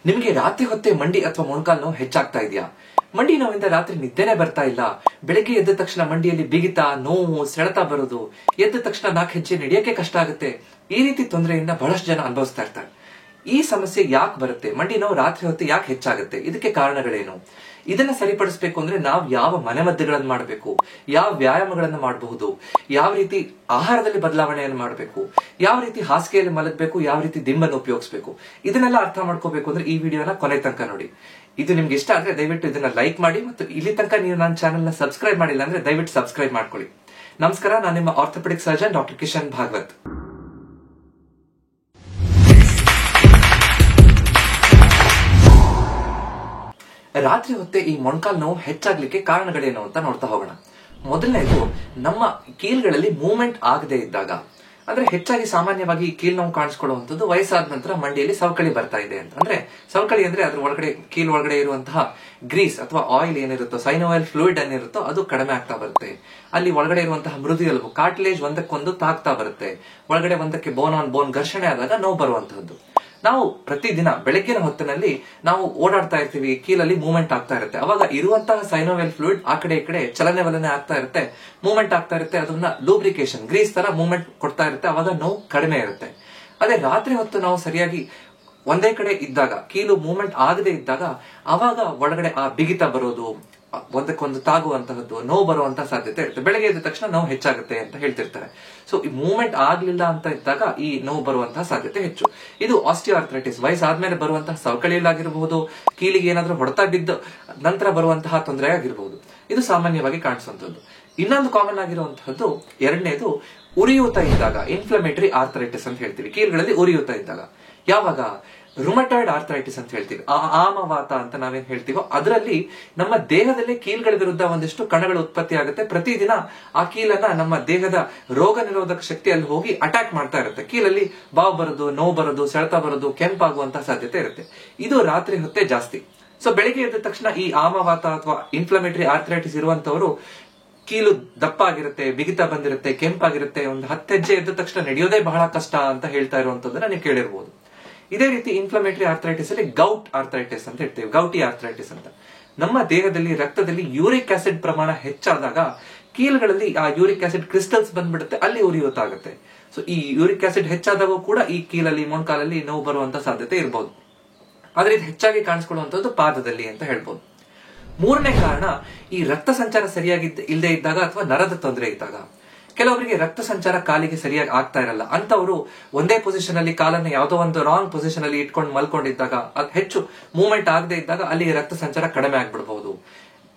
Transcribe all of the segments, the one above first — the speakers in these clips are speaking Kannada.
ನಿಮಗೆ ರಾತ್ರಿ ಹೊತ್ತೆ ಮಂಡಿ ಅಥವಾ ಮೊಣಕಾಲು ನೋವು ಹೆಚ್ಚಾಗ್ತಾ ಇದೆಯಾ? ಮಂಡಿ ನೋವಿಂದ ರಾತ್ರಿ ನಿದ್ದೆನೆ ಬರ್ತಾ ಇಲ್ಲ, ಬೆಳಗ್ಗೆ ಎದ್ದ ತಕ್ಷಣ ಮಂಡಿಯಲ್ಲಿ ಬಿಗಿತ, ನೋವು, ಸೆಳೆತ ಬರೋದು, ಎದ್ದ ತಕ್ಷಣ 4 ಹೆಜ್ಜೆ ನಡೆಯಕ್ಕೆ ಕಷ್ಟ ಆಗುತ್ತೆ. ಈ ರೀತಿ ತೊಂದರೆಯಿಂದ ಬಹಳಷ್ಟು ಜನ ಅನುಭವಿಸ್ತಾ ಇರ್ತಾರೆ. ಈ ಸಮಸ್ಯೆ ಯಾಕೆ ಬರುತ್ತೆ? ಮಂಡಿ ನೋವು ರಾತ್ರಿ ಹೊತ್ತು ಯಾಕೆ ಹೆಚ್ಚಾಗುತ್ತೆ? ಇದಕ್ಕೆ ಕಾರಣಗಳೇನು? ಇದನ್ನ ಸರಿಪಡಿಸಬೇಕು ಅಂದ್ರೆ ನಾವು ಯಾವ ಮನೆಮದ್ದುಗಳನ್ನು ಮಾಡಬೇಕು, ಯಾವ ವ್ಯಾಯಾಮಗಳನ್ನು ಮಾಡಬಹುದು, ಯಾವ ರೀತಿ ಆಹಾರದಲ್ಲಿ ಬದಲಾವಣೆಯನ್ನು ಮಾಡಬೇಕು, ಯಾವ ರೀತಿ ಹಾಸಿಗೆಯಲ್ಲಿ ಮಲಗಬೇಕು, ಯಾವ ರೀತಿ ದಿಂಬನ್ನು ಉಪಯೋಗಿಸಬೇಕು, ಇದನ್ನೆಲ್ಲ ಅರ್ಥ ಮಾಡ್ಕೋಬೇಕು ಅಂದ್ರೆ ಈ ವಿಡಿಯೋನ ಕೊನೆ ತನಕ ನೋಡಿ. ಇದು ನಿಮ್ಗೆ ಇಷ್ಟ ಆದ್ರೆ ದಯವಿಟ್ಟು ಇದನ್ನ ಲೈಕ್ ಮಾಡಿ, ಮತ್ತು ಇಲ್ಲಿ ತನಕ ನೀವು ನನ್ನ ಚಾನೆಲ್ ನ ಸಬ್ಸ್ಕ್ರೈಬ್ ಮಾಡಿಲ್ಲ ಅಂದ್ರೆ ದಯವಿಟ್ಟು ಸಬ್ಸ್ಕ್ರೈಬ್ ಮಾಡ್ಕೊಳ್ಳಿ. ನಮಸ್ಕಾರ, ನಾನು ನಿಮ್ಮ orthopaedic surgeon doctor Kishan Bhagwat. ರಾತ್ರಿ ಹೊತ್ತೆ ಈ ಮೊಣಕಾಲು ನೋವು ಹೆಚ್ಚಾಗ್ಲಿಕ್ಕೆ ಕಾರಣಗಳೇನು ಅಂತ ನೋಡ್ತಾ ಹೋಗೋಣ. ಮೊದಲನೇದು, ನಮ್ಮ ಕೀಲ್ಗಳಲ್ಲಿ ಮೂವ್ಮೆಂಟ್ ಆಗದೆ ಇದ್ದಾಗ. ಅಂದ್ರೆ ಹೆಚ್ಚಾಗಿ ಸಾಮಾನ್ಯವಾಗಿ ಈ ಕೀಲ್ ನೋವು ಕಾಣಿಸ್ಕೊಳ್ಳುವಂಥದ್ದು ವಯಸ್ಸಾದ ನಂತರ ಮಂಡಿಯಲ್ಲಿ ಸವಕಳಿ ಬರ್ತಾ ಇದೆ ಅಂತ. ಅಂದ್ರೆ ಸವಕಳಿ ಅಂದ್ರೆ ಅದ್ರ ಒಳಗಡೆ, ಕೀಲ್ ಒಳಗಡೆ ಇರುವಂತಹ ಗ್ರೀಸ್ ಅಥವಾ ಆಯಿಲ್ ಏನಿರುತ್ತೋ, ಸೈನೋವೈಲ್ ಫ್ಲೂಯಿಡ್ ಏನಿರುತ್ತೋ ಅದು ಕಡಿಮೆ ಆಗ್ತಾ ಬರುತ್ತೆ. ಅಲ್ಲಿ ಒಳಗಡೆ ಇರುವಂತಹ ಮೃದು ಎಲುಬು, ಕಾರ್ಟಿಲೇಜ್ ಒಂದಕ್ಕೊಂದು ತಾಗ್ತಾ ಬರುತ್ತೆ. ಒಳಗಡೆ ಒಂದಕ್ಕೆ ಬೋನ್ ಆನ್ ಬೋನ್ ಘರ್ಷಣೆ ಆದಾಗ ನೋವು ಬರುವಂತಹದ್ದು. ನಾವು ಪ್ರತಿದಿನ ಬೆಳಗ್ಗಿನ ಹೊತ್ತಿನಲ್ಲಿ ನಾವು ಓಡಾಡ್ತಾ ಇರ್ತೀವಿ, ಕೀಲಲ್ಲಿ ಮೂವ್ಮೆಂಟ್ ಆಗ್ತಾ ಇರುತ್ತೆ. ಅವಾಗ ಇರುವಂತಹ ಸೈನೋವೆಲ್ ಫ್ಲೂಯಿಡ್ ಆ ಕಡೆ ಈ ಕಡೆ ಚಲನೆ ವಲನೆ ಆಗ್ತಾ ಇರುತ್ತೆ, ಮೂವ್ಮೆಂಟ್ ಆಗ್ತಾ ಇರುತ್ತೆ. ಅದನ್ನ ಲೂಬ್ರಿಕೇಶನ್, ಗ್ರೀಸ್ ತರ ಮೂವ್ಮೆಂಟ್ ಕೊಡ್ತಾ ಇರುತ್ತೆ. ಅವಾಗ ನೋವು ಕಡಿಮೆ ಇರುತ್ತೆ. ಅದೇ ರಾತ್ರಿ ಹೊತ್ತು ನಾವು ಸರಿಯಾಗಿ ಒಂದೇ ಕಡೆ ಇದ್ದಾಗ, ಕೀಲು ಮೂವ್ಮೆಂಟ್ ಆಗದೆ ಇದ್ದಾಗ, ಅವಾಗ ಒಳಗಡೆ ಆ ಬಿಗಿತ ಬರೋದು, ಒಂದಕ್ಕೊಂದು ತಾಗುವಂತಹದ್ದು, ನೋವು ಬರುವಂತಹ ಸಾಧ್ಯತೆ ಇರುತ್ತೆ. ಬೆಳಗ್ಗೆ ಎದ್ದ ತಕ್ಷಣ ನೋವು ಹೆಚ್ಚಾಗುತ್ತೆ ಅಂತ ಹೇಳ್ತಿರ್ತಾರೆ. ಸೊ ಈ ಮೂವ್ಮೆಂಟ್ ಆಗ್ಲಿಲ್ಲ ಅಂತ ಇದ್ದಾಗ ಈ ನೋವು ಬರುವಂತಹ ಸಾಧ್ಯತೆ ಹೆಚ್ಚು. ಇದು ಆಸ್ಟಿಯೋಆರ್ಥ್ರೈಟಿಸ್, ವಯಸ್ಸಾದ್ಮೇಲೆ ಬರುವಂತಹ ಸವಕಳಿಯಲ್ಲಾಗಿರಬಹುದು, ಕೀಲಿಗೆ ಏನಾದ್ರೂ ಹೊಡೆತ ಬಿದ್ದು ನಂತರ ಬರುವಂತಹ ತೊಂದರೆ ಆಗಿರಬಹುದು. ಇದು ಸಾಮಾನ್ಯವಾಗಿ ಕಾಣಿಸುವಂತದ್ದು. ಇನ್ನೊಂದು ಕಾಮನ್ ಆಗಿರುವಂತಹದ್ದು, ಎರಡನೇದು, ಉರಿಯೂತ ಇದ್ದಾಗ, ಇನ್ಫ್ಲಮೇಟರಿ ಆರ್ಥ್ರೈಟಿಸ್ ಅಂತ ಹೇಳ್ತೀವಿ. ಕೀಲ್ಗಳಲ್ಲಿ ಉರಿಯೂತ ಇದ್ದಾಗ. ಯಾವಾಗ? ರುಮಟಾಯ್ಡ್ ಆರ್ಥ್ರೈಟಿಸ್ ಅಂತ ಹೇಳ್ತೀವಿ, ಆಮವಾತ ಅಂತ ನಾವೇನ್ ಹೇಳ್ತೀವೋ ಅದರಲ್ಲಿ ನಮ್ಮ ದೇಹದಲ್ಲಿ ಕೀಲ್ಗಳ ವಿರುದ್ಧ ಒಂದಿಷ್ಟು ಕಣಗಳು ಉತ್ಪತ್ತಿ ಆಗುತ್ತೆ. ಪ್ರತಿದಿನ ಆ ಕೀಲನ್ನ ನಮ್ಮ ದೇಹದ ರೋಗ ನಿರೋಧಕ ಶಕ್ತಿಯಲ್ಲಿ ಹೋಗಿ ಅಟ್ಯಾಕ್ ಮಾಡ್ತಾ ಇರುತ್ತೆ. ಕೀಲಲ್ಲಿ ಬಾವು ಬರೋದು, ನೋವು ಬರೋದು, ಸೆಳೆತ ಬರೋದು, ಕೆಂಪಾಗುವಂತಹ ಸಾಧ್ಯತೆ ಇರುತ್ತೆ. ಇದು ರಾತ್ರಿ ಹೊತ್ತೆ ಜಾಸ್ತಿ. ಸೊ ಬೆಳಿಗ್ಗೆ ಎದ್ದ ತಕ್ಷಣ ಈ ಆಮವಾತ ಅಥವಾ ಇನ್ಫ್ಲಮೇಟರಿ ಆರ್ಥ್ರೈಟಿಸ್ ಇರುವಂತವರು ಕೀಲು ದಪ್ಪ ಆಗಿರುತ್ತೆ, ಬಿಗಿತ ಬಂದಿರುತ್ತೆ, ಕೆಂಪಾಗಿರುತ್ತೆ, ಒಂದು 10 ಹೆಜ್ಜೆ ಎದ್ದ ತಕ್ಷಣ ನಡೆಯೋದೇ ಬಹಳ ಕಷ್ಟ ಅಂತ ಹೇಳ್ತಾ ಇರುವಂತದ್ದನ್ನ ನೀವು ಕೇಳಿರ್ಬೋದು. ಇದೇ ರೀತಿ ಇನ್ಫ್ಲಮೇಟರಿ ಆರ್ಥ್ರೈಟಿಸ್ ಅಲ್ಲಿ ಗೌಟ್ ಆರ್ಥ್ರೈಟಿಸ್ ಅಂತ ಹೇಳ್ತೇವೆ, ಗೌಟಿ ಆರ್ಥ್ರೈಟಿಸ್ ಅಂತ. ನಮ್ಮ ದೇಹದಲ್ಲಿ ರಕ್ತದಲ್ಲಿ ಯೂರಿಕ್ ಆಸಿಡ್ ಪ್ರಮಾಣ ಹೆಚ್ಚಾದಾಗ ಕೀಲುಗಳಲ್ಲಿ ಆ ಯೂರಿಕ್ ಆಸಿಡ್ ಕ್ರಿಸ್ಟಲ್ಸ್ ಬಂದ್ಬಿಡುತ್ತೆ, ಅಲ್ಲಿ ಉರಿಯೂತ ಆಗುತ್ತೆ. ಸೊ ಈ ಯೂರಿಕ್ ಆಸಿಡ್ ಹೆಚ್ಚಾದಾಗ ಕೂಡ ಈ ಕೀಲಲ್ಲಿ, ಮೊಣಕಾಲಲ್ಲಿ ನೋವು ಬರುವಂತ ಸಾಧ್ಯತೆ ಇರಬಹುದು. ಆದ್ರೆ ಇದು ಹೆಚ್ಚಾಗಿ ಕಾಣಿಸ್ಕೊಳ್ಳುವಂತದ್ದು ಪಾದದಲ್ಲಿ ಅಂತ ಹೇಳ್ಬೋದು. ಮೂರನೇ ಕಾರಣ, ಈ ರಕ್ತ ಸಂಚಾರ ಸರಿಯಾಗಿ ಇಲ್ಲದೆ ಇದ್ದಾಗ ಅಥವಾ ನರದ ತೊಂದರೆ ಇದ್ದಾಗ. ಕೆಲವರಿಗೆ ರಕ್ತ ಸಂಚಾರ ಕಾಲಿಗೆ ಸರಿಯಾಗಿ ಆಗ್ತಾ ಇರಲ್ಲ. ಅಂತವರು ಒಂದೇ ಪೊಸಿಷನ್ ಅಲ್ಲಿ ಕಾಲನ್ನ ಯಾವುದೋ ಒಂದು ರಾಂಗ್ ಪೊಸಿಷನ್ ಅಲ್ಲಿ ಇಟ್ಕೊಂಡು ಮಲ್ಕೊಂಡಿದ್ದಾಗ, ಅದು ಹೆಚ್ಚು ಮೂವ್ಮೆಂಟ್ ಆಗದೆ ಇದ್ದಾಗ ಅಲ್ಲಿ ರಕ್ತ ಸಂಚಾರ ಕಡಿಮೆ ಆಗ್ಬಿಡಬಹುದು.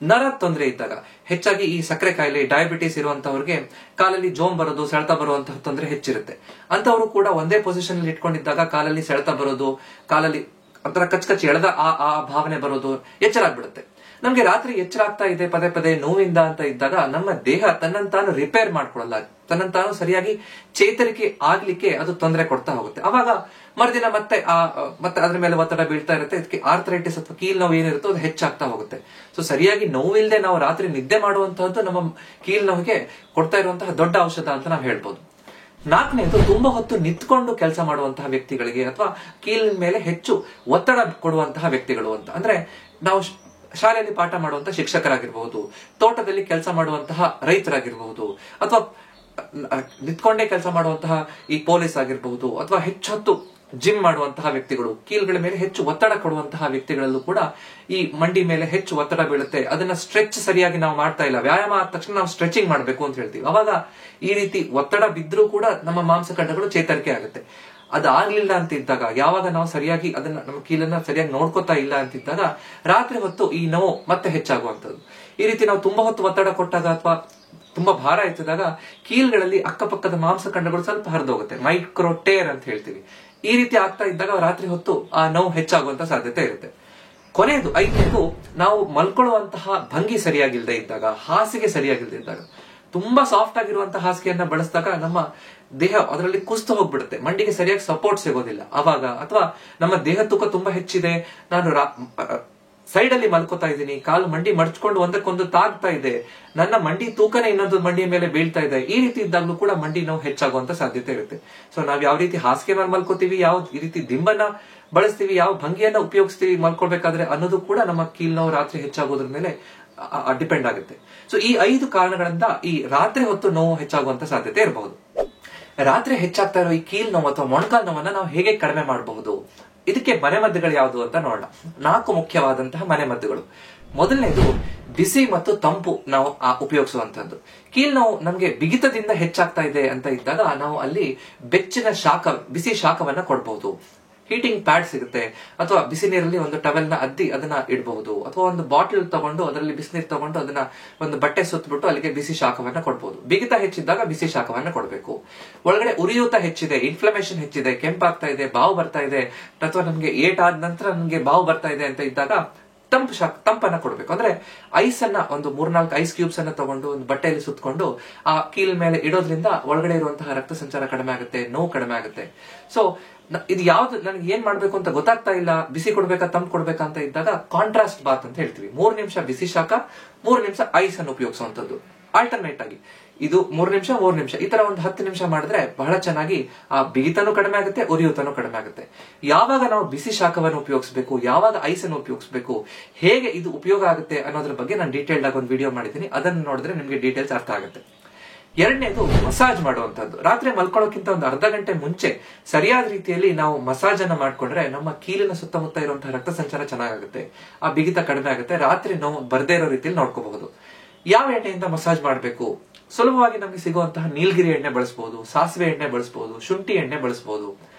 ನರದ ತೊಂದರೆ ಇದ್ದಾಗ, ಹೆಚ್ಚಾಗಿ ಈ ಸಕ್ಕರೆ ಕಾಯಿಲೆ, ಡಯಾಬಿಟಿಸ್ ಇರುವಂತವ್ರಿಗೆ ಕಾಲಲ್ಲಿ ಜೋಮ್ ಬರೋದು, ಸೆಳೆತ ಬರುವಂತಹ ತೊಂದರೆ ಹೆಚ್ಚಿರುತ್ತೆ. ಅಂತವರು ಕೂಡ ಒಂದೇ ಪೊಸಿಷನ್ ಅಲ್ಲಿ ಇಟ್ಕೊಂಡಿದ್ದಾಗ ಕಾಲಲ್ಲಿ ಸೆಳೆತ ಬರೋದು, ಕಾಲಲ್ಲಿ ಒಂಥರ ಕಚ್ ಎಳೆದ ಆ ಭಾವನೆ ಬರೋದು, ಎಚ್ಚರ ಆಗ್ಬಿಡುತ್ತೆ. ನಮ್ಗೆ ರಾತ್ರಿ ಎಚ್ಚರ ಆಗ್ತಾ ಇದೆ ಪದೇ ಪದೇ ನೋವಿಂದ ಅಂತ ಇದ್ದಾಗ ನಮ್ಮ ದೇಹ ತನ್ನಂತಾನು ರಿಪೇರ್ ಮಾಡ್ಕೊಳ್ಳಲ್ಲ, ತನ್ನಂತಾನು ಸರಿಯಾಗಿ ಚೇತರಿಕೆ ಆಗ್ಲಿಕ್ಕೆ ಅದು ತೊಂದರೆ ಕೊಡ್ತಾ ಹೋಗುತ್ತೆ. ಅವಾಗ ಮರುದಿನ ಮತ್ತೆ ಅದ್ರ ಮೇಲೆ ಒತ್ತಡ ಬೀಳ್ತಾ ಇರುತ್ತೆ. ಇದಕ್ಕೆ ಆರ್ಥ್ರೈಟಿಸ್ ಅಥವಾ ಕೀಲ್ ನೋವು ಏನಿರುತ್ತೋ ಅದು ಹೆಚ್ಚಾಗ್ತಾ ಹೋಗುತ್ತೆ. ಸೊ ಸರಿಯಾಗಿ ನೋವಿಲ್ಲದೆ ನಾವು ರಾತ್ರಿ ನಿದ್ದೆ ಮಾಡುವಂತಹದ್ದು ನಮ್ಮ ಕೀಲ್ ನೋವಿಗೆ ಕೊಡ್ತಾ ಇರುವಂತಹ ದೊಡ್ಡ ಔಷಧ ಅಂತ ನಾವು ಹೇಳ್ಬೋದು. ನಾಲ್ಕನೇದು, ತುಂಬಾ ಹೊತ್ತು ನಿಂತ್ಕೊಂಡು ಕೆಲಸ ಮಾಡುವಂತಹ ವ್ಯಕ್ತಿಗಳಿಗೆ ಅಥವಾ ಕೀಲ್ ಮೇಲೆ ಹೆಚ್ಚು ಒತ್ತಡ ಕೊಡುವಂತಹ ವ್ಯಕ್ತಿಗಳು ಅಂತ. ಅಂದ್ರೆ ನಾವು ಶಾಲೆಯಲ್ಲಿ ಪಾಠ ಮಾಡುವಂತಹ ಶಿಕ್ಷಕರಾಗಿರ್ಬಹುದು, ತೋಟದಲ್ಲಿ ಕೆಲಸ ಮಾಡುವಂತಹ ರೈತರಾಗಿರ್ಬಹುದು, ಅಥವಾ ನಿಂತ್ಕೊಂಡೇ ಕೆಲಸ ಮಾಡುವಂತಹ ಈ ಪೊಲೀಸ್ ಆಗಿರಬಹುದು, ಅಥವಾ ಹೆಚ್ಚು ಹೊತ್ತು ಜಿಮ್ ಮಾಡುವಂತಹ ವ್ಯಕ್ತಿಗಳು, ಕೀಲ್ಗಳ ಮೇಲೆ ಹೆಚ್ಚು ಒತ್ತಡ ಕೊಡುವಂತಹ ವ್ಯಕ್ತಿಗಳಲ್ಲೂ ಕೂಡ ಈ ಮಂಡಿ ಮೇಲೆ ಹೆಚ್ಚು ಒತ್ತಡ ಬೀಳುತ್ತೆ. ಅದನ್ನ ಸ್ಟ್ರೆಚ್ ಸರಿಯಾಗಿ ನಾವು ಮಾಡ್ತಾ ಇಲ್ಲ. ವ್ಯಾಯಾಮ ಆದ ತಕ್ಷಣ ನಾವು ಸ್ಟ್ರೆಚಿಂಗ್ ಮಾಡಬೇಕು ಅಂತ ಹೇಳ್ತೀವಿ. ಅವಾಗ ಈ ರೀತಿ ಒತ್ತಡ ಬಿದ್ರೂ ಕೂಡ ನಮ್ಮ ಮಾಂಸಖಂಡಗಳು ಚೇತರಿಕೆ ಆಗುತ್ತೆ. ಅದಾಗ್ಲಿಲ್ಲ ಅಂತ ಇದ್ದಾಗ, ಯಾವಾಗ ನಾವು ಸರಿಯಾಗಿ ಅದನ್ನ ನಮ್ಮ ಕೀಲನ್ನ ಸರಿಯಾಗಿ ನೋಡ್ಕೋತಾ ಇಲ್ಲ ಅಂತಿದ್ದಾಗ ರಾತ್ರಿ ಹೊತ್ತು ಈ ನೋವು ಮತ್ತೆ ಹೆಚ್ಚಾಗುವಂತದ್ದು. ಈ ರೀತಿ ನಾವು ತುಂಬಾ ಹೊತ್ತು ಒತ್ತಡ ಕೊಟ್ಟಾಗ ಅಥವಾ ತುಂಬಾ ಭಾರ ಎತ್ತಿದಾಗ ಕೀಲ್ಗಳಲ್ಲಿ ಅಕ್ಕಪಕ್ಕದ ಮಾಂಸಖಂಡಗಳು ಸ್ವಲ್ಪ ಹರಿದೋಗುತ್ತೆ, ಮೈಕ್ರೋ ಟೇರ್ ಅಂತ ಹೇಳ್ತೀವಿ. ಈ ರೀತಿ ಆಗ್ತಾ ಇದ್ದಾಗ ರಾತ್ರಿ ಹೊತ್ತು ಆ ನೋವು ಹೆಚ್ಚಾಗುವಂತ ಸಾಧ್ಯತೆ ಇರುತ್ತೆ. ಕೊನೆಯದು, ಐದನೇದು, ನಾವು ಮಲ್ಕೊಳ್ಳುವಂತಹ ಭಂಗಿ ಸರಿಯಾಗಿಲ್ಲದೆ ಇದ್ದಾಗ, ಹಾಸಿಗೆ ಸರಿಯಾಗಿಲ್ಲದೆ ಇದ್ದಾಗ. ತುಂಬಾ ಸಾಫ್ಟ್ ಆಗಿರುವಂತಹ ಹಾಸಿಗೆಯನ್ನ ಬಳಸಿದಾಗ ನಮ್ಮ ದೇಹ ಅದರಲ್ಲಿ ಕುಸ್ತು ಹೋಗ್ಬಿಡುತ್ತೆ, ಮಂಡಿಗೆ ಸರಿಯಾಗಿ ಸಪೋರ್ಟ್ ಸಿಗೋದಿಲ್ಲ ಅವಾಗ. ಅಥವಾ ನಮ್ಮ ದೇಹ ತೂಕ ತುಂಬಾ ಹೆಚ್ಚಿದೆ, ನಾನು ಸೈಡ್ ಅಲ್ಲಿ ಮಲ್ಕೋತಾ ಇದ್ದೀನಿ, ಕಾಲು ಮಂಡಿ ಮಡ್ಚ್ಕೊಂಡು ಒಂದಕ್ಕೊಂದು ತಾಗ್ತಾ ಇದೆ, ನನ್ನ ಮಂಡಿ ತೂಕನೇ ಇನ್ನೊಂದು ಮಂಡಿಯ ಮೇಲೆ ಬೀಳ್ತಾ ಇದೆ. ಈ ರೀತಿ ಇದ್ದಾಗ್ಲೂ ಕೂಡ ಮಂಡಿ ನೋವು ಹೆಚ್ಚಾಗುವಂತ ಸಾಧ್ಯತೆ ಇರುತ್ತೆ. ಸೊ ನಾವ್ ಯಾವ ರೀತಿ ಹಾಸಿಗೆ ಮೇಲೆ ಮಲ್ಕೋತೀವಿ, ಯಾವ ರೀತಿ ದಿಂಬನ್ನ ಬಳಸ್ತೀವಿ, ಯಾವ ಭಂಗಿಯನ್ನ ಉಪಯೋಗಿಸ್ತೀವಿ ಮಲ್ಕೊಳ್ಬೇಕಾದ್ರೆ ಅನ್ನೋದು ಕೂಡ ನಮ್ಮ ಕೀಲ್ ನೋವು ರಾತ್ರಿ ಹೆಚ್ಚಾಗೋದ್ರ ಮೇಲೆ ಡಿಪೆಂಡ್ ಆಗುತ್ತೆ. ಸೊ ಈ 5 ಕಾರಣಗಳಿಂದ ಈ ರಾತ್ರಿ ಹೊತ್ತು ನೋವು ಹೆಚ್ಚಾಗುವಂತ ಸಾಧ್ಯತೆ ಇರಬಹುದು. ರಾತ್ರಿ ಹೆಚ್ಚಾಗ್ತಾ ಇರೋ ಈ ಕೀಲ್ ನೋವು ಅಥವಾ ಮೊಣಕಾಲ್ ನೋವನ್ನ ನಾವು ಹೇಗೆ ಕಡಿಮೆ ಮಾಡಬಹುದು, ಇದಕ್ಕೆ ಮನೆಮದ್ದುಗಳು ಯಾವುದು ಅಂತ ನೋಡೋಣ. 4 ಮುಖ್ಯವಾದಂತಹ ಮನೆಮದ್ದುಗಳು. ಮೊದಲನೇದು ಬಿಸಿ ಮತ್ತು ತಂಪು ನಾವು ಉಪಯೋಗಿಸುವಂತದ್ದು. ಕೀಲ್ ನೋವು ನಮ್ಗೆ ಬಿಗಿತದಿಂದ ಹೆಚ್ಚಾಗ್ತಾ ಇದೆ ಅಂತ ಇದ್ದಾಗ ನಾವು ಅಲ್ಲಿ ಬೆಚ್ಚಿನ ಬಿಸಿ ಶಾಖವನ್ನ ಕೊಡಬಹುದು. ಹೀಟಿಂಗ್ ಪ್ಯಾಡ್ ಸಿಗುತ್ತೆ, ಅಥವಾ ಬಿಸಿ ನೀರಲ್ಲಿ ಒಂದು ಟವೆಲ್ ನ ಅದ್ದಿ ಅದನ್ನ ಇಡಬಹುದು, ಅಥವಾ ಒಂದು ಬಾಟಲ್ ತಗೊಂಡು ಅದರಲ್ಲಿ ಬಿಸಿನೀರು ತಗೊಂಡು ಅದನ್ನ ಒಂದು ಬಟ್ಟೆ ಸುತ್ತಬಿಟ್ಟು ಅಲ್ಲಿಗೆ ಬಿಸಿ ಶಾಖವನ್ನ ಕೊಡಬಹುದು. ಬಿಗಿತ ಹೆಚ್ಚಿದ್ದಾಗ ಬಿಸಿ ಶಾಖವನ್ನ ಕೊಡಬೇಕು. ಒಳಗಡೆ ಉರಿಯೂತ ಹೆಚ್ಚಿದೆ, ಇನ್ಫ್ಲಮೇಷನ್ ಹೆಚ್ಚಿದೆ, ಕೆಂಪಾಗ್ತಾ ಇದೆ, ಬಾವು ಬರ್ತಾ ಇದೆ, ಅಥವಾ ನನ್ಗೆ ಏಟ್ ಆದ ನಂತರ ನನ್ಗೆ ಬಾವು ಬರ್ತಾ ಇದೆ ಅಂತ ಇದ್ದಾಗ ತಂಪನ್ನ ಕೊಡಬೇಕು. ಅಂದ್ರೆ ಐಸ್ ಅನ್ನ ಒಂದು 3-4 ಐಸ್ ಕ್ಯೂಬ್ಸ್ ಅನ್ನ ತಗೊಂಡು ಒಂದು ಬಟ್ಟೆಯಲ್ಲಿ ಸುತ್ತಕೊಂಡು ಆ ಕೀಲ್ ಮೇಲೆ ಇಡೋದ್ರಿಂದ ಒಳಗಡೆ ಇರುವಂತಹ ರಕ್ತ ಸಂಚಾರ ಕಡಿಮೆ ಆಗುತ್ತೆ, ನೋವು ಕಡಿಮೆ ಆಗುತ್ತೆ. ಸೊ ಇದು ಯಾವ್ದು ನನಗೆ ಏನ್ ಮಾಡ್ಬೇಕು ಅಂತ ಗೊತ್ತಾಗ್ತಾ ಇಲ್ಲ, ಬಿಸಿ ಕೊಡ್ಬೇಕಾ ತಂಪು ಕೊಡ್ಬೇಕಾ ಅಂತ ಇದ್ದಾಗ ಕಾಂಟ್ರಾಸ್ಟ್ ಬಾತ್ ಅಂತ ಹೇಳ್ತೀವಿ. 3 ನಿಮಿಷ ಬಿಸಿ ಶಾಖ, 3 ನಿಮಿಷ ಐಸ್ ಅನ್ನು ಉಪಯೋಗಿಸುವಂತದ್ದು. ಆಲ್ಟರ್ನೇಟ್ ಆಗಿ ಇದು 3 ನಿಮಿಷ 3 ನಿಮಿಷ ಈ ತರ ಒಂದು 10 ನಿಮಿಷ ಮಾಡಿದ್ರೆ ಬಹಳ ಚೆನ್ನಾಗಿ ಆ ಬಿಗಿತನೂ ಕಡಿಮೆ ಆಗುತ್ತೆ, ಉರಿಯೂತನೂ ಕಡಿಮೆ ಆಗುತ್ತೆ. ಯಾವಾಗ ನಾವು ಬಿಸಿ ಶಾಖವನ್ನು ಉಪಯೋಗಿಸಬೇಕು, ಯಾವಾಗ ಐಸ್ ಅನ್ನು ಉಪಯೋಗಿಸಬೇಕು, ಹೇಗೆ ಇದು ಉಪಯೋಗ ಆಗುತ್ತೆ ಅನ್ನೋದ್ರ ಬಗ್ಗೆ ನಾನು ಡೀಟೇಲ್ಡ್ ಆಗಿ ಒಂದು ವಿಡಿಯೋ ಮಾಡಿದ್ದೀನಿ. ಅದನ್ನು ನೋಡಿದ್ರೆ ನಿಮ್ಗೆ ಡೀಟೇಲ್ಸ್ ಅರ್ಥ ಆಗುತ್ತೆ. ಎರಡನೇದು ಮಸಾಜ್ ಮಾಡುವಂತದ್ದು. ರಾತ್ರಿ ಮಲ್ಕೊಳ್ಳೋಕ್ಕಿಂತ ಒಂದು ಅರ್ಧ ಗಂಟೆ ಮುಂಚೆ ಸರಿಯಾದ ರೀತಿಯಲ್ಲಿ ನಾವು ಮಸಾಜ್ ಅನ್ನ ಮಾಡ್ಕೊಂಡ್ರೆ ನಮ್ಮ ಕೀಲಿನ ಸುತ್ತಮುತ್ತ ಇರುವಂತಹ ರಕ್ತ ಸಂಚಾರ ಚೆನ್ನಾಗುತ್ತೆ, ಆ ಬಿಗಿತ ಕಡಿಮೆ ಆಗುತ್ತೆ, ರಾತ್ರಿ ನೋವು ಬರ್ದೇ ಇರೋ ರೀತಿಯಲ್ಲಿ ನೋಡ್ಕೋಬಹುದು. ಯಾವ ಎಣ್ಣೆಯಿಂದ ಮಸಾಜ್ ಮಾಡಬೇಕು? ಸುಲಭವಾಗಿ ನಮಗೆ ಸಿಗುವಂತಹ ನೀಲಗಿರಿ ಎಣ್ಣೆ ಬಳಸಬಹುದು, ಸಾಸಿವೆ ಎಣ್ಣೆ ಬಳಸಬಹುದು, ಶುಂಠಿ ಎಣ್ಣೆ ಬಳಸಬಹುದು.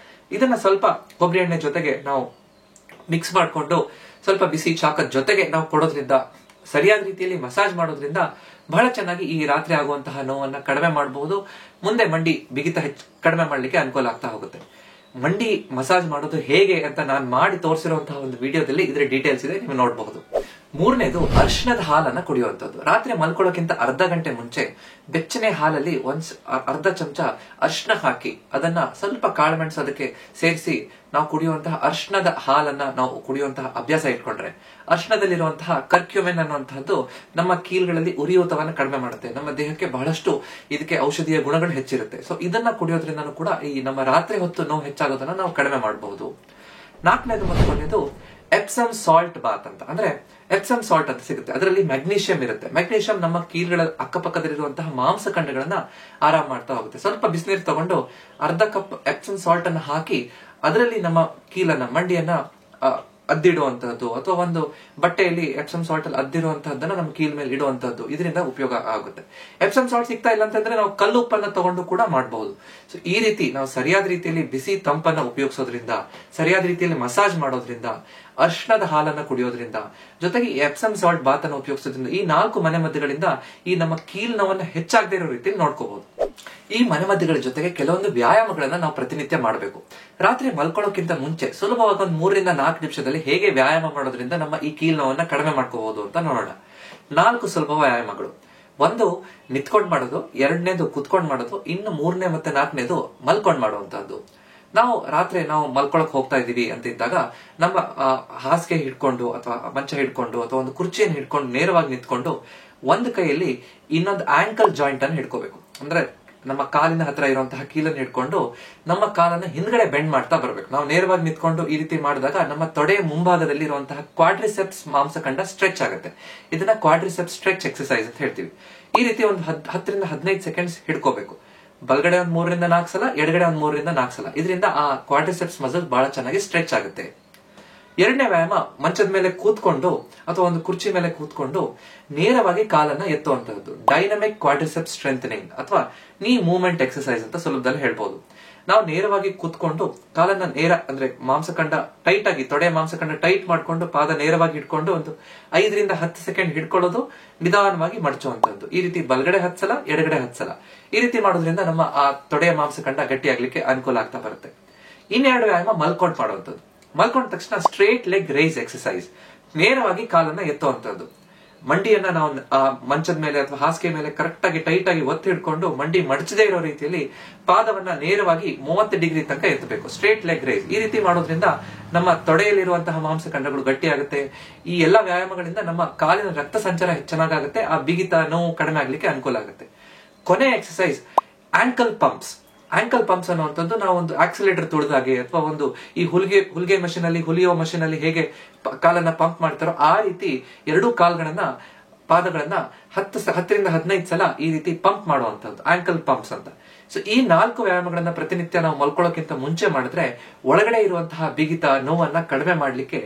ಇದನ್ನ ಸ್ವಲ್ಪ ಕೊಬ್ಬರಿ ಎಣ್ಣೆ ಜೊತೆಗೆ ನಾವು ಮಿಕ್ಸ್ ಮಾಡಿಕೊಂಡು ಸ್ವಲ್ಪ ಬಿಸಿ ಶಾಖದ ಜೊತೆಗೆ ನಾವು ಕೊಡೋದ್ರಿಂದ, ಸರಿಯಾದ ರೀತಿಯಲ್ಲಿ ಮಸಾಜ್ ಮಾಡೋದ್ರಿಂದ ಬಹಳ ಚೆನ್ನಾಗಿ ಈ ರಾತ್ರಿ ಆಗುವಂತಹ ನೋವನ್ನ ಕಡಿಮೆ ಮಾಡಬಹುದು. ಮುಂದೆ ಮಂಡಿ ಬಿಗಿತ ಕಡಿಮೆ ಮಾಡ್ಲಿಕ್ಕೆ ಅನುಕೂಲ ಆಗ್ತಾ ಹೋಗುತ್ತೆ. ಮಂಡಿ ಮಸಾಜ್ ಮಾಡೋದು ಹೇಗೆ ಅಂತ ನಾನು ಮಾಡಿ ತೋರಿಸಿರುವಂತಹ ಒಂದು ವಿಡಿಯೋದಲ್ಲಿ ಇದರ ಡೀಟೇಲ್ಸ್ ಇದೆ, ನೀವು ನೋಡಬಹುದು. ಮೂರನೇದು ಅರಿಶಿಣದ ಹಾಲನ್ನ ಕುಡಿಯುವಂತದ್ದು. ರಾತ್ರಿ ಮಲ್ಕೊಳ್ಳೋಕ್ಕಿಂತ ಅರ್ಧ ಗಂಟೆ ಮುಂಚೆ ಬೆಚ್ಚನೆ ಹಾಲಲ್ಲಿ ಅರ್ಧ ಚಮಚ ಅರಿಶಿಣ ಹಾಕಿ ಅದನ್ನ ಸ್ವಲ್ಪ ಕಾಳುಮೆಣಸು ಅದಕ್ಕೆ ಸೇರಿಸಿ ನಾವು ಕುಡಿಯುವಂತಹ ಅರಿಶಿಣದ ಹಾಲನ್ನ ನಾವು ಕುಡಿಯುವಂತಹ ಅಭ್ಯಾಸ ಇಟ್ಕೊಂಡ್ರೆ, ಅರಿಶಿಣದಲ್ಲಿರುವಂತಹ ಕರ್ಕ್ಯೂಮೆನ್ ಅನ್ನುವಂತಹದ್ದು ನಮ್ಮ ಕೀಲ್ಗಳಲ್ಲಿ ಉರಿಯೂತವನ್ನ ಕಡಿಮೆ ಮಾಡುತ್ತೆ. ನಮ್ಮ ದೇಹಕ್ಕೆ ಬಹಳಷ್ಟು ಇದಕ್ಕೆ ಔಷಧೀಯ ಗುಣಗಳು ಹೆಚ್ಚಿರುತ್ತೆ. ಸೊ ಇದನ್ನ ಕುಡಿಯೋದ್ರಿಂದ ಕೂಡ ಈ ನಮ್ಮ ರಾತ್ರಿ ಹೊತ್ತು ನೋವು ಹೆಚ್ಚಾಗೋದನ್ನ ನಾವು ಕಡಿಮೆ ಮಾಡಬಹುದು. 4ನೇದು ಮತ್ತು ಕೊನೆಯದು ಎಪ್ಸಮ್ ಸಾಲ್ಟ್ ಬಾತ್ ಅಂತ. ಅಂದ್ರೆ ಎಪ್ಸಮ್ ಸಾಲ್ಟ್ ಅಂತ ಸಿಗುತ್ತೆ, ಅದರಲ್ಲಿ ಮ್ಯಾಗ್ನೀಷಿಯಂ ಇರುತ್ತೆ. ಮ್ಯಾಗ್ನೀಷಿಯಂ ನಮ್ಮ ಕೀಲ್ಗಳ ಅಕ್ಕಪಕ್ಕದಲ್ಲಿರುವಂತಹ ಮಾಂಸಖಂಡಗಳನ್ನ ಆರಾಮ್ ಮಾಡ್ತಾ ಹೋಗುತ್ತೆ. ಸ್ವಲ್ಪ ಬಿಸಿನೀರು ತಗೊಂಡು ಅರ್ಧ ಕಪ್ ಎಪ್ಸಮ್ ಸಾಲ್ಟ್ ಅನ್ನ ಹಾಕಿ ಅದರಲ್ಲಿ ನಮ್ಮ ಕೀಲನ್ನ ಮಂಡಿಯನ್ನ ಅದ್ದಿಡುವಂತಹದ್ದು, ಅಥವಾ ಒಂದು ಬಟ್ಟೆಯಲ್ಲಿ ಎಪ್ಸಮ್ ಸಾಲ್ಟ್ ಅಲ್ಲಿ ಅದ್ದಿರುವಂತಹದ್ದನ್ನ ನಮ್ಮ ಕೀಲ್ ಮೇಲೆ ಇಡುವಂತಹದ್ದು, ಇದರಿಂದ ಉಪಯೋಗ ಆಗುತ್ತೆ. ಎಪ್ಸಮ್ ಸಾಲ್ಟ್ ಸಿಗ್ತಾ ಇಲ್ಲ ಅಂತಂದ್ರೆ ನಾವು ಕಲ್ಲು ಉಪ್ಪನ್ನ ತಗೊಂಡು ಕೂಡ ಮಾಡಬಹುದು. ಸೊ ಈ ರೀತಿ ನಾವು ಸರಿಯಾದ ರೀತಿಯಲ್ಲಿ ಬಿಸಿ ತಂಪನ್ನ ಉಪಯೋಗಿಸೋದ್ರಿಂದ, ಸರಿಯಾದ ರೀತಿಯಲ್ಲಿ ಮಸಾಜ್ ಮಾಡೋದ್ರಿಂದ, ಅರಿಶಿಣದ ಹಾಲನ್ನ ಕುಡಿಯೋದ್ರಿಂದ, ಜೊತೆಗೆ ಎಪ್ಸಮ್ ಸಾಲ್ಟ್ ಬಾತ್ ಅನ್ನು ಉಪಯೋಗಿಸೋದ್ರಿಂದ ಈ 4 ಮನೆಮದ್ದುಗಳಿಂದ ಈ ನಮ್ಮ ಕೀಲ್ ನೋವನ್ನ ಹೆಚ್ಚಾಗದೇ ಇರೋ ರೀತಿಯಲ್ಲಿ ನೋಡ್ಕೋಬಹುದು. ಈ ಮನೆಮದ್ದುಗಳ ಜೊತೆಗೆ ಕೆಲವೊಂದು ವ್ಯಾಯಾಮಗಳನ್ನ ನಾವು ಪ್ರತಿನಿತ್ಯ ಮಾಡಬೇಕು. ರಾತ್ರಿ ಮಲ್ಕೊಳ್ಳೋಕ್ಕಿಂತ ಮುಂಚೆ ಸುಲಭವಾಗಿ ಒಂದು 3-4 ನಿಮಿಷದಲ್ಲಿ ಹೇಗೆ ವ್ಯಾಯಾಮ ಮಾಡೋದ್ರಿಂದ ನಮ್ಮ ಈ ಕೀಲ್ ನೋವನ್ನ ಕಡಿಮೆ ಮಾಡ್ಕೋಬಹುದು ಅಂತ ನೋಡೋಣ. 4 ಸುಲಭ ವ್ಯಾಯಾಮಗಳು. 1 ನಿಂತ್ಕೊಂಡ್ ಮಾಡೋದು, 2ನೇದು ಕುತ್ಕೊಂಡ್ ಮಾಡೋದು, ಇನ್ನು 3ನೇ ಮತ್ತೆ 4ನೇದು ಮಲ್ಕೊಂಡ್ ಮಾಡುವಂತಹದ್ದು. ರಾತ್ರಿ ನಾವು ಮಲ್ಕೊಳಕ್ ಹೋಗ್ತಾ ಇದೀವಿ ಅಂತ ಇದ್ದಾಗ ನಮ್ಮ ಹಾಸಿಗೆ ಹಿಡ್ಕೊಂಡು ಅಥವಾ ಮಂಚ ಹಿಡ್ಕೊಂಡು ಅಥವಾ ಒಂದು ಕುರ್ಚಿಯನ್ನು ಹಿಡ್ಕೊಂಡು ನೇರವಾಗಿ ನಿಂತ್ಕೊಂಡು ಒಂದು ಕೈಯಲ್ಲಿ ಇನ್ನೊಂದು ಆಂಕಲ್ ಜಾಯಿಂಟ್ ಅನ್ನು ಹಿಡ್ಕೋಬೇಕು. ಅಂದ್ರೆ ನಮ್ಮ ಕಾಲಿನ ಹತ್ರ ಇರುವಂತಹ ಕೀಲನ್ನು ಹಿಡ್ಕೊಂಡು ನಮ್ಮ ಕಾಲನ್ನ ಹಿಂದ್ಗಡೆ ಬೆಂಡ್ ಮಾಡ್ತಾ ಬರ್ಬೇಕು. ನಾವು ನೇರವಾಗಿ ನಿಂತ್ಕೊಂಡು ಈ ರೀತಿ ಮಾಡಿದಾಗ ನಮ್ಮ ತೊಡೆ ಮುಂಭಾಗದಲ್ಲಿ ಇರುವಂತಹ ಕ್ವಾಡ್ರಿಸೆಪ್ಸ್ ಮಾಂಸಖಂಡ ಸ್ಟ್ರೆಚ್ ಆಗುತ್ತೆ. ಇದನ್ನ ಕ್ವಾಡ್ರಿಸೆಪ್ಸ್ ಸ್ಟ್ರೆಚ್ ಎಕ್ಸರ್ಸೈಸ್ ಅಂತ ಹೇಳ್ತೀವಿ. ಈ ರೀತಿ ಒಂದು 10-15 ಸೆಕೆಂಡ್ಸ್ ಹಿಡ್ಕೋಬೇಕು. ಬಲಗಡೆ ಒಂದು 3-4 ಸಲ, ಎಡಗಡೆ ಒಂದು 3-4 ಸಲ. ಇದರಿಂದ ಆ ಕ್ವಾಡ್ರಿಸೆಪ್ಸ್ ಮಸಲ್ ಬಹಳ ಚೆನ್ನಾಗಿ ಸ್ಟ್ರೆಚ್ ಆಗುತ್ತೆ. 2ನೇ ವ್ಯಾಯಾಮ ಮಂಚದ ಮೇಲೆ ಕೂತ್ಕೊಂಡು ಅಥವಾ ಒಂದು ಕುರ್ಚಿ ಮೇಲೆ ಕೂತ್ಕೊಂಡು ನೇರವಾಗಿ ಕಾಲನ್ನ ಎತ್ತುವಂತಹದ್ದು, ಡೈನಮಿಕ್ ಕ್ವಾಡ್ರಿಸೆಪ್ಸ್ ಸ್ಟ್ರೆಂಥನಿಂಗ್ ಅಥವಾ ನೀ ಮೂವ್ಮೆಂಟ್ ಎಕ್ಸರ್ಸೈಸ್ ಅಂತ ಸುಲಭದಲ್ಲಿ ಹೇಳ್ಬೋದು. ನಾವು ನೇರವಾಗಿ ಕೂತ್ಕೊಂಡು ಕಾಲನ್ನ ಅಂದ್ರೆ ಮಾಂಸಖಂಡ ಟೈಟ್ ಆಗಿ, ತೊಡೆ ಮಾಂಸಖಂಡ ಟೈಟ್ ಮಾಡ್ಕೊಂಡು ಪಾದ ನೇರವಾಗಿ ಹಿಡ್ಕೊಂಡು ಒಂದು 5-10 ಸೆಕೆಂಡ್ ಹಿಡ್ಕೊಳ್ಳೋದು, ನಿಧಾನವಾಗಿ ಮಡಚುವಂತದ್ದು. ಈ ರೀತಿ ಬಲಗಡೆ 10 ಸಲ, ಎಡಗಡೆ 10 ಸಲ. ಈ ರೀತಿ ಮಾಡೋದ್ರಿಂದ ನಮ್ಮ ಆ ತೊಡೆಯ ಮಾಂಸಖಂಡ ಗಟ್ಟಿಯಾಗ್ಲಿಕ್ಕೆ ಅನುಕೂಲ ಆಗ್ತಾ ಬರುತ್ತೆ. 2 ವ್ಯಾಯಾಮ ಮಲ್ಕೊಂಡ್ ಮಾಡುವಂತದ್ದು. ಮಲ್ಕೊಂಡ ತಕ್ಷಣ ಸ್ಟ್ರೇಟ್ ಲೆಗ್ ರೈಸ್ ಎಕ್ಸರ್ಸೈಸ್, ನೇರವಾಗಿ ಕಾಲನ್ನ ಎತ್ತುವಂತದ್ದು. ಮಂಡಿಯನ್ನ ನಾವು ಮಂಚದ ಮೇಲೆ ಅಥವಾ ಹಾಸಿಗೆ ಮೇಲೆ ಕರೆಕ್ಟ್ ಆಗಿ ಟೈಟ್ ಆಗಿ ಒತ್ತಿ ಹಿಡ್ಕೊಂಡು ಮಂಡಿ ಮಡಚದೇ ಇರೋ ರೀತಿಯಲ್ಲಿ ಪಾದವನ್ನ ನೇರವಾಗಿ 30 ಡಿಗ್ರಿ ತನಕ ಎತ್ತಬೇಕು. Straight leg rice. ಈ ರೀತಿ ಮಾಡೋದ್ರಿಂದ ನಮ್ಮ ತೊಡೆಯಲ್ಲಿರುವಂತಹ ಮಾಂಸಖಂಡಗಳು ಗಟ್ಟಿಯಾಗುತ್ತೆ. ಈ ಎಲ್ಲಾ ವ್ಯಾಯಾಮಗಳಿಂದ ನಮ್ಮ ಕಾಲಿನ ರಕ್ತ ಸಂಚಾರ ಚೆನ್ನಾಗುತ್ತೆ, ಆ ಬಿಗಿತ ನೋವು ಕಡಿಮೆ ಆಗ್ಲಿಕ್ಕೆ ಅನುಕೂಲ ಆಗುತ್ತೆ. ಕೊನೆ exercise ankle pumps. Ankle pumps ಅನ್ನುವಂಥದ್ದು ನಾವು ಒಂದು ಆಕ್ಸಿಲೇಟರ್ ತುಳಿದಾಗೆ ಅಥವಾ ಒಂದು ಈ ಹುಲಿಗೆ ಮಷೀನ್ ಅಲ್ಲಿ ಹುಲಿಯೋ ಮಷೀನ್ ಅಲ್ಲಿ ಹೇಗೆ ಕಾಲನ್ನ ಪಂಪ್ ಮಾಡ್ತಾರೋ ಆ ರೀತಿ ಎರಡೂ ಪಾದಗಳನ್ನ 10ರಿಂದ 15 ಸಲ ಈ ರೀತಿ ಪಂಪ್ ಮಾಡುವಂತದ್ದು ಆಂಕಲ್ ಪಂಪ್ಸ್ ಅಂತ. ಸೊ ಈ 4 ವ್ಯಾಯಾಮಗಳನ್ನ ಪ್ರತಿನಿತ್ಯ ನಾವು ಮಲ್ಕೊಳ್ಳೋಕ್ಕಿಂತ ಮುಂಚೆ ಮಾಡಿದ್ರೆ ಒಳಗಡೆ ಇರುವಂತಹ ಬಿಗಿತ ನೋವನ್ನ ಕಡಿಮೆ ಮಾಡ್ಲಿಕ್ಕೆ,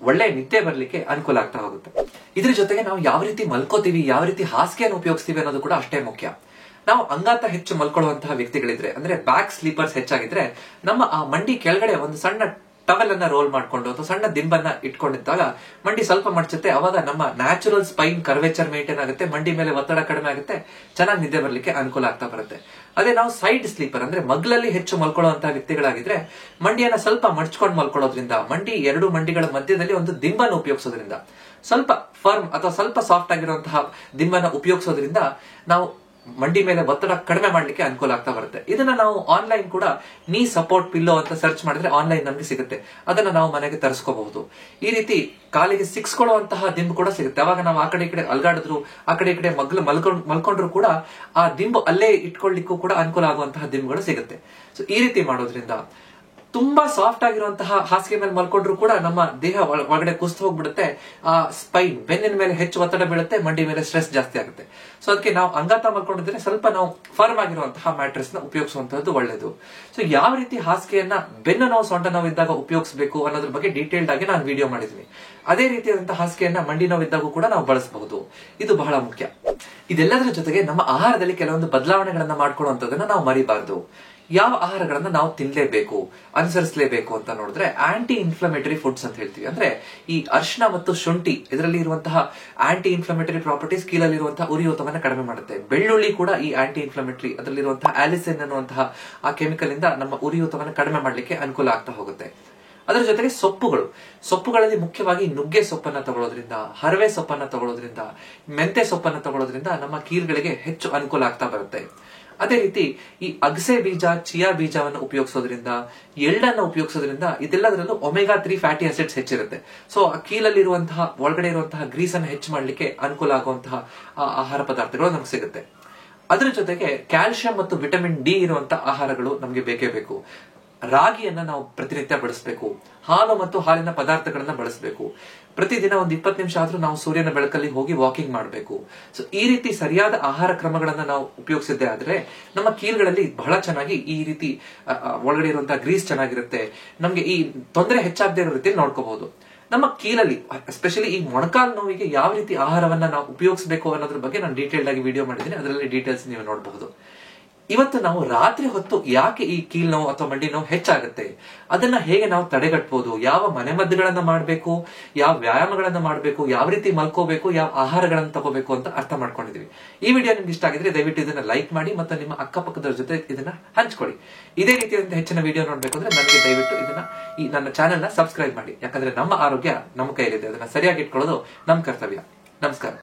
ಒಳ್ಳೆ ನಿದ್ದೆ ಬರ್ಲಿಕ್ಕೆ ಅನುಕೂಲ ಆಗ್ತಾ ಹೋಗುತ್ತೆ. ಇದ್ರ ಜೊತೆಗೆ ನಾವು ಯಾವ ರೀತಿ ಮಲ್ಕೋತೀವಿ, ಯಾವ ರೀತಿ ಹಾಸಿಗೆಯನ್ನು ಉಪಯೋಗಿಸ್ತೀವಿ ಅನ್ನೋದು ಕೂಡ ಅಷ್ಟೇ ಮುಖ್ಯ. ನಾವು ಅಂಗಾತ ಹೆಚ್ಚು ಮಲ್ಕೊಳ್ಳುವಂತಹ ವ್ಯಕ್ತಿಗಳಿದ್ರೆ, ಅಂದ್ರೆ ಬ್ಯಾಕ್ ಸ್ಲೀಪರ್ಸ್ ಹೆಚ್ಚಾಗಿದ್ರೆ, ನಮ್ಮ ಆ ಮಂಡಿ ಕೆಳಗಡೆ ಒಂದು ಸಣ್ಣ ಟವೆಲ್ ಅನ್ನ ರೋಲ್ ಮಾಡ್ಕೊಂಡು ಅಥವಾ ಸಣ್ಣ ದಿಂಬನ್ನ ಇಟ್ಕೊಂಡಿದ್ದಾಗ ಮಂಡಿ ಸ್ವಲ್ಪ ಮಡಚುತ್ತೆ. ಅವಾಗ ನಮ್ಮ ನ್ಯಾಚುರಲ್ ಸ್ಪೈನ್ ಕರ್ವೇಚರ್ ಮೇಂಟೈನ್ ಆಗುತ್ತೆ, ಮಂಡಿ ಮೇಲೆ ಒತ್ತಡ ಕಡಿಮೆ ಆಗುತ್ತೆ, ಚೆನ್ನಾಗಿ ನಿದ್ದೆ ಬರ್ಲಿಕ್ಕೆ ಅನುಕೂಲ ಆಗ್ತಾ ಬರುತ್ತೆ. ಅದೇ ನಾವು ಸೈಡ್ ಸ್ಲೀಪರ್ ಅಂದ್ರೆ ಮಗ್ಲಲ್ಲಿ ಹೆಚ್ಚು ಮಲ್ಕೊಳ್ಳುವಂತಹ ವ್ಯಕ್ತಿಗಳಾಗಿದ್ರೆ ಮಂಡಿಯನ್ನ ಸ್ವಲ್ಪ ಮಡ್ಚ್ಕೊಂಡು ಮಲ್ಕೊಳ್ಳೋದ್ರಿಂದ, ಎರಡು ಮಂಡಿಗಳ ಮಧ್ಯದಲ್ಲಿ ಒಂದು ದಿಂಬನ್ನು ಉಪಯೋಗಿಸೋದ್ರಿಂದ, ಸ್ವಲ್ಪ ಫರ್ಮ್ ಅಥವಾ ಸ್ವಲ್ಪ ಸಾಫ್ಟ್ ಆಗಿರುವಂತಹ ದಿಂಬನ್ನ ಉಪಯೋಗಿಸೋದ್ರಿಂದ ನಾವು ಮಂಡಿ ಮೇಲೆ ಒತ್ತಡ ಕಡಿಮೆ ಮಾಡ್ಲಿಕ್ಕೆ ಅನುಕೂಲ ಆಗ್ತಾ ಬರುತ್ತೆ. ಇದನ್ನ ನಾವು ಆನ್ಲೈನ್ ಕೂಡ ನೀ ಸಪೋರ್ಟ್ ಪಿಲ್ಲೋ ಅಂತ ಸರ್ಚ್ ಮಾಡಿದ್ರೆ ಆನ್ಲೈನ್ ನಮ್ಗೆ ಸಿಗುತ್ತೆ. ಅದನ್ನ ನಾವು ಮನೆಗೆ ತರಿಸ್ಕೋಬಹುದು. ಈ ರೀತಿ ಕಾಲಿಗೆ ಸಿಕ್ಸ್ಕೊಳ್ಳುವಂತಹ ದಿಂಬು ಕೂಡ ಸಿಗುತ್ತೆ. ಅವಾಗ ನಾವು ಆ ಕಡೆ ಈ ಕಡೆ ಅಲ್ಗಾಡಿದ್ರು, ಆ ಕಡೆ ಈ ಕಡೆ ಮಲ್ಕೊಂಡ್ರು ಕೂಡ ಆ ದಿಂಬು ಅಲ್ಲೇ ಇಟ್ಕೊಳ್ಳಿಕ್ಕೂ ಕೂಡ ಅನುಕೂಲ ಆಗುವಂತಹ ದಿಂಬುಗಳು ಸಿಗುತ್ತೆ. ಸೊ ಈ ರೀತಿ ಮಾಡೋದ್ರಿಂದ ತುಂಬಾ ಸಾಫ್ಟ್ ಆಗಿರುವಂತಹ ಹಾಸಿಗೆ ಮೇಲೆ ಮಲ್ಕೊಂಡ್ರು ಕೂಡ ನಮ್ಮ ದೇಹ ಒಳಗಡೆ ಕುಸ್ತು ಹೋಗ್ಬಿಡುತ್ತೆ. ಆ ಸ್ಪೈನ್ ಬೆನ್ನಿನ ಮೇಲೆ ಹೆಚ್ಚು ಒತ್ತಡ ಬೀಳುತ್ತೆ, ಮಂಡಿ ಮೇಲೆ ಸ್ಟ್ರೆಸ್ ಜಾಸ್ತಿ ಆಗುತ್ತೆ. ಸೊ ಅದಕ್ಕೆ ನಾವು ಅಂಗಾತ ಮಲ್ಕೊಂಡಿದ್ರೆ ಸ್ವಲ್ಪ ನಾವು ಫರ್ಮ್ ಆಗಿರುವಂತಹ ಮ್ಯಾಟ್ರೆಸ್ ನ ಉಪಯೋಗಿಸುವಂತದ್ದು ಒಳ್ಳೇದು. ಸೊ ಯಾವ ರೀತಿ ಹಾಸಿಗೆಯನ್ನ ಬೆನ್ನು ನೋವು, ಸೊಂಟ ನೋವು ಇದ್ದಾಗ ಉಪಯೋಗಿಸಬೇಕು ಅನ್ನೋದ್ರ ಬಗ್ಗೆ ಡೀಟೇಲ್ಡ್ ಆಗಿ ನಾನು ವಿಡಿಯೋ ಮಾಡಿದ್ದೀನಿ. ಅದೇ ರೀತಿಯಾದಂತಹ ಹಾಸಿಗೆಯನ್ನ ಮಂಡಿ ನೋವು ಇದ್ದಾಗೂ ಕೂಡ ನಾವು ಬಳಸಬಹುದು. ಇದು ಬಹಳ ಮುಖ್ಯ. ಇದೆಲ್ಲದರ ಜೊತೆಗೆ ನಮ್ಮ ಆಹಾರದಲ್ಲಿ ಕೆಲವೊಂದು ಬದಲಾವಣೆಗಳನ್ನ ಮಾಡ್ಕೊಳ್ಳುವಂತದನ್ನ ನಾವು ಮರಿಬಾರದು. ಯಾವ ಆಹಾರಗಳನ್ನ ನಾವು ತಿನ್ಲೇಬೇಕು, ಅನುಸರಿಸಲೇಬೇಕು ಅಂತ ನೋಡಿದ್ರೆ ಆಂಟಿ ಇನ್ಫ್ಲಮೇಟರಿ ಫುಡ್ಸ್ ಅಂತ ಹೇಳ್ತೀವಿ. ಅಂದ್ರೆ ಈ ಅರಿಶಿನ ಮತ್ತು ಶುಂಠಿ, ಇದರಲ್ಲಿ ಇರುವಂತಹ ಆಂಟಿ ಇನ್ಫ್ಲಮೇಟರಿ ಪ್ರಾಪರ್ಟೀಸ್ ಕೀಲಲ್ಲಿರುವಂತಹ ಉರಿಯೂತವನ್ನ ಕಡಿಮೆ ಮಾಡುತ್ತೆ. ಬೆಳ್ಳುಳ್ಳಿ ಕೂಡ ಈ ಆಂಟಿ ಇನ್ಫ್ಲಮೇಟರಿ, ಅದರಲ್ಲಿರುವಂತಹ ಆಲಿಸಿನ್ ಅನ್ನುವಂತಹ ಆ ಕೆಮಿಕಲ್ ಇಂದ ನಮ್ಮ ಉರಿಯೂತವನ್ನ ಕಡಿಮೆ ಮಾಡ್ಲಿಕ್ಕೆ ಅನುಕೂಲ ಆಗ್ತಾ ಹೋಗುತ್ತೆ. ಅದರ ಜೊತೆಗೆ ಸೊಪ್ಪುಗಳಲ್ಲಿ ಮುಖ್ಯವಾಗಿ ನುಗ್ಗೆ ಸೊಪ್ಪನ್ನ ತಗೊಳ್ಳೋದ್ರಿಂದ, ಹರವೆ ಸೊಪ್ಪನ್ನ ತಗೊಳ್ಳೋದ್ರಿಂದ, ಮೆಂತೆ ಸೊಪ್ಪನ್ನ ತಗೊಳ್ಳೋದ್ರಿಂದ ನಮ್ಮ ಕೀಲ್ಗಳಿಗೆ ಹೆಚ್ಚು ಅನುಕೂಲ ಆಗ್ತಾ ಬರುತ್ತೆ. ಅದೇ ರೀತಿ ಈ ಅಗಸೆ ಬೀಜ, ಚಿಯಾ ಬೀಜವನ್ನು ಉಪಯೋಗಿಸೋದ್ರಿಂದ, ಎಳ್ಳನ್ನು ಉಪಯೋಗಿಸೋದ್ರಿಂದ ಇದೆಲ್ಲದರಲ್ಲೂ ಒಮೆಗಾ 3 ಫ್ಯಾಟಿ ಆಸಿಡ್ಸ್ ಹೆಚ್ಚಿರುತ್ತೆ. ಸೊ ಆ ಕೀಲಲ್ಲಿರುವಂತಹ ಒಳಗಡೆ ಇರುವಂತಹ ಗ್ರೀಸ್ ಅನ್ನು ಹೆಚ್ಚು ಮಾಡ್ಲಿಕ್ಕೆ ಅನುಕೂಲ ಆಗುವಂತಹ ಆಹಾರ ಪದಾರ್ಥಗಳು ನಮ್ಗೆ ಸಿಗುತ್ತೆ. ಅದರ ಜೊತೆಗೆ ಕ್ಯಾಲ್ಸಿಯಂ ಮತ್ತು ವಿಟಮಿನ್ ಡಿ ಇರುವಂತಹ ಆಹಾರಗಳು ನಮ್ಗೆ ಬೇಕೇ ಬೇಕು. ರಾಗಿಯನ್ನ ನಾವು ಪ್ರತಿನಿತ್ಯ ಬಳಸಬೇಕು. ಹಾಲು ಮತ್ತು ಹಾಲಿನ ಪದಾರ್ಥಗಳನ್ನ ಬಳಸಬೇಕು. ಪ್ರತಿದಿನ ಒಂದು 20 ನಿಮಿಷ ಆದ್ರೂ ನಾವು ಸೂರ್ಯನ ಬೆಳಕಲ್ಲಿ ಹೋಗಿ ವಾಕಿಂಗ್ ಮಾಡಬೇಕು. ಸೊ ಈ ರೀತಿ ಸರಿಯಾದ ಆಹಾರ ಕ್ರಮಗಳನ್ನ ನಾವು ಉಪಯೋಗಿಸಿದ್ದೇ ಆದ್ರೆ ನಮ್ಮ ಕೀಲ್ಗಳಲ್ಲಿ ಬಹಳ ಚೆನ್ನಾಗಿ ಈ ರೀತಿ ಒಳಗಡೆ ಇರುವಂತಹ ಗ್ರೀಸ್ ಚೆನ್ನಾಗಿರುತ್ತೆ. ನಮ್ಗೆ ಈ ತೊಂದರೆ ಹೆಚ್ಚಾಗದೇ ಇರೋ ರೀತಿಯಲ್ಲಿ ನೋಡ್ಕೋಬಹುದು. ನಮ್ಮ ಕೀಲಲ್ಲಿ ಎಸ್ಪೆಷಲಿ ಈ ಮೊಣಕಾಲು ನೋವಿಗೆ ಯಾವ ರೀತಿ ಆಹಾರವನ್ನ ನಾವು ಉಪಯೋಗಿಸಬೇಕು ಅನ್ನೋದ್ರ ಬಗ್ಗೆ ನಾನು ಡೀಟೇಲ್ಡ್ ಆಗಿ ವಿಡಿಯೋ ಮಾಡಿದ್ದೀನಿ. ಅದರಲ್ಲಿ ಡೀಟೇಲ್ಸ್ ನೀವು ನೋಡಬಹುದು. ಇವತ್ತು ನಾವು ರಾತ್ರಿ ಹೊತ್ತು ಯಾಕೆ ಈ ಕೀಲ್ ನೋವು ಅಥವಾ ಮಂಡಿ ನೋವು ಹೆಚ್ಚಾಗುತ್ತೆ, ಅದನ್ನ ಹೇಗೆ ನಾವು ತಡೆಗಟ್ಟಬಹುದು, ಯಾವ ಮನೆಮದ್ದುಗಳನ್ನ ಮಾಡಬೇಕು, ಯಾವ ವ್ಯಾಯಾಮಗಳನ್ನ ಮಾಡಬೇಕು, ಯಾವ ರೀತಿ ಮಲ್ಕೋಬೇಕು, ಯಾವ ಆಹಾರಗಳನ್ನ ತಗೋಬೇಕು ಅಂತ ಅರ್ಥ ಮಾಡ್ಕೊಂಡಿದೀವಿ. ಈ ವಿಡಿಯೋ ನಿಮ್ಗೆ ಇಷ್ಟ ಆಗಿದ್ರೆ ದಯವಿಟ್ಟು ಇದನ್ನ ಲೈಕ್ ಮಾಡಿ ಮತ್ತು ನಿಮ್ಮ ಅಕ್ಕಪಕ್ಕದವ್ರ ಜೊತೆ ಇದನ್ನ ಹಂಚ್ಕೊಳ್ಳಿ. ಇದೇ ರೀತಿಯಾದಂತಹ ಹೆಚ್ಚಿನ ವಿಡಿಯೋ ನೋಡ್ಬೇಕು ಅಂದ್ರೆ ನನಗೆ ದಯವಿಟ್ಟು ನನ್ನ ಚಾನೆಲ್ ನ ಸಬ್ಸ್ಕ್ರೈಬ್ ಮಾಡಿ. ಯಾಕಂದ್ರೆ ನಮ್ಮ ಆರೋಗ್ಯ ನಮ್ಮ ಕೈಯಲ್ಲಿದೆ, ಅದನ್ನ ಸರಿಯಾಗಿ ಇಟ್ಕೊಳ್ಳೋದು ನಮ್ಮ ಕರ್ತವ್ಯ. ನಮಸ್ಕಾರ.